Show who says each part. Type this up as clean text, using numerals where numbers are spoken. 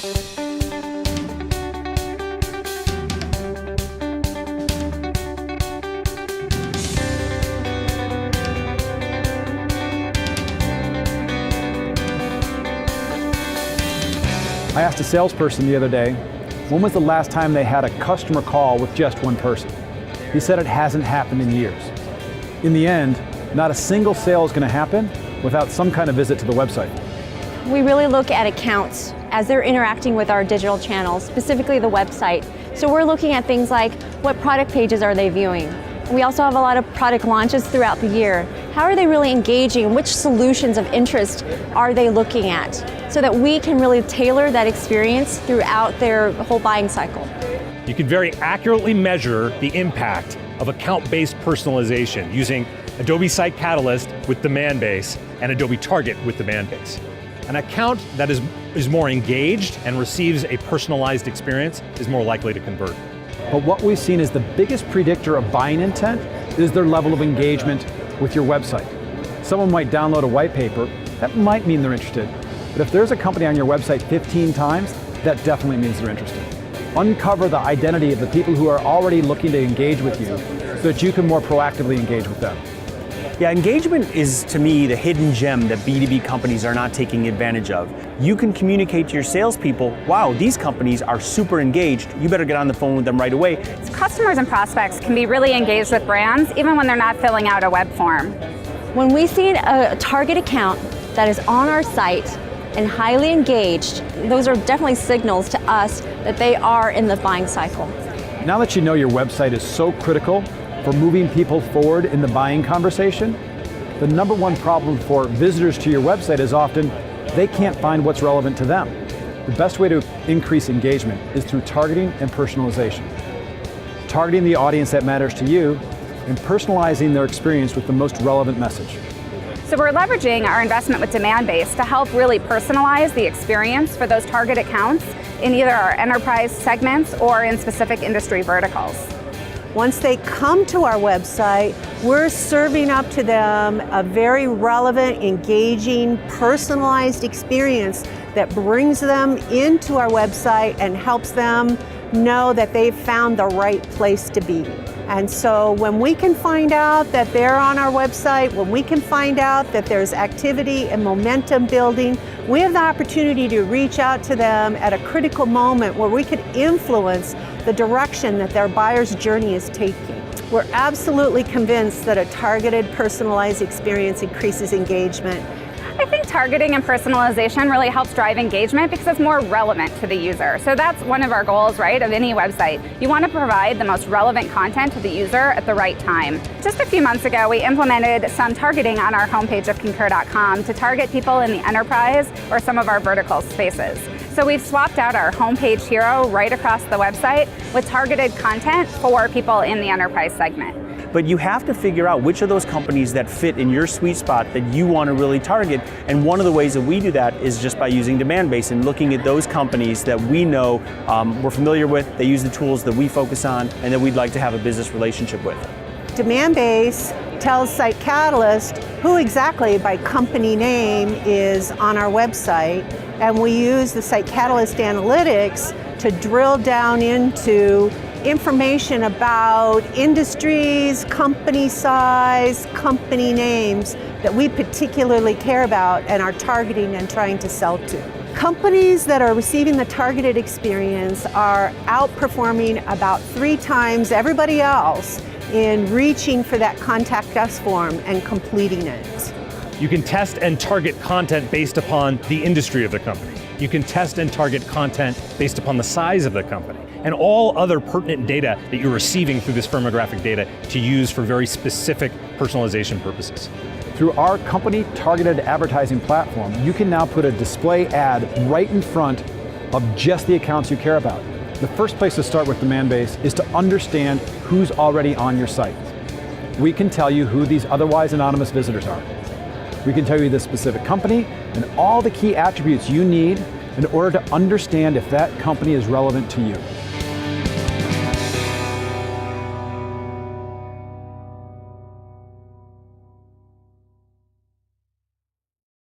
Speaker 1: I asked a salesperson the other day, when was the last time they had a customer call with just one person? He said it hasn't happened in years. In the end, not a single sale is going to happen without some kind of visit to the website.
Speaker 2: We really look at accounts as they're interacting with our digital channels, specifically the website. So we're looking at things like what product pages are they viewing? We also have a lot of product launches throughout the year. How are they really engaging? Which solutions of interest are they looking at? So that we can really tailor that experience throughout their whole buying cycle.
Speaker 3: You can very accurately measure the impact of account-based personalization using Adobe Site Catalyst with Demandbase and Adobe Target with Demandbase. An account that is more engaged and receives a personalized experience is more likely to convert.
Speaker 1: But what we've seen is the biggest predictor of buying intent is their level of engagement with your website. Someone might download a white paper, that might mean they're interested. But if there's a company on your website 15 times, that definitely means they're interested. Uncover the identity of the people who are already looking to engage with you so that you can more proactively engage with them.
Speaker 4: Yeah, engagement is, to me, the hidden gem that B2B companies are not taking advantage of. You can communicate to your salespeople, wow, these companies are super engaged, you better get on the phone with them right away.
Speaker 5: Customers and prospects can be really engaged with brands even when they're not filling out a web form.
Speaker 2: When we see a target account that is on our site and highly engaged, those are definitely signals to us that they are in the buying cycle.
Speaker 1: Now that you know your website is so critical for moving people forward in the buying conversation, the number one problem for visitors to your website is often they can't find what's relevant to them. The best way to increase engagement is through targeting and personalization. Targeting the audience that matters to you and personalizing their experience with the most relevant message.
Speaker 5: So we're leveraging our investment with Demandbase to help really personalize the experience for those target accounts in either our enterprise segments or in specific industry verticals.
Speaker 6: Once they come to our website, we're serving up to them a very relevant, engaging, personalized experience that brings them into our website and helps them know that they've found the right place to be. And so when we can find out that they're on our website, when we can find out that there's activity and momentum building, we have the opportunity to reach out to them at a critical moment where we could influence the direction that their buyer's journey is taking. We're absolutely convinced that a targeted, personalized experience increases engagement.
Speaker 5: I think targeting and personalization really helps drive engagement because it's more relevant to the user. So that's one of our goals, right, of any website. You want to provide the most relevant content to the user at the right time. Just a few months ago, we implemented some targeting on our homepage of Concur.com to target people in the enterprise or some of our vertical spaces. So we've swapped out our homepage hero right across the website with targeted content for people in the enterprise segment.
Speaker 4: But you have to figure out which of those companies that fit in your sweet spot that you want to really target. And one of the ways that we do that is just by using Demandbase and looking at those companies that we know we're familiar with, they use the tools that we focus on, and that we'd like to have a business relationship with.
Speaker 6: Demandbase tells Site Catalyst who exactly by company name is on our website, and we use the Site Catalyst analytics to drill down into information about industries, company size, company names that we particularly care about and are targeting and trying to sell to. Companies that are receiving the targeted experience are outperforming about 3 times everybody else in reaching for that contact us form and completing it.
Speaker 3: You can test and target content based upon the industry of the company. You can test and target content based upon the size of the company and all other pertinent data that you're receiving through this firmographic data to use for very specific personalization purposes.
Speaker 1: Through our company targeted advertising platform, you can now put a display ad right in front of just the accounts you care about. The first place to start with Demandbase is to understand who's already on your site. We can tell you who these otherwise anonymous visitors are. We can tell you the specific company and all the key attributes you need in order to understand if that company is relevant to you.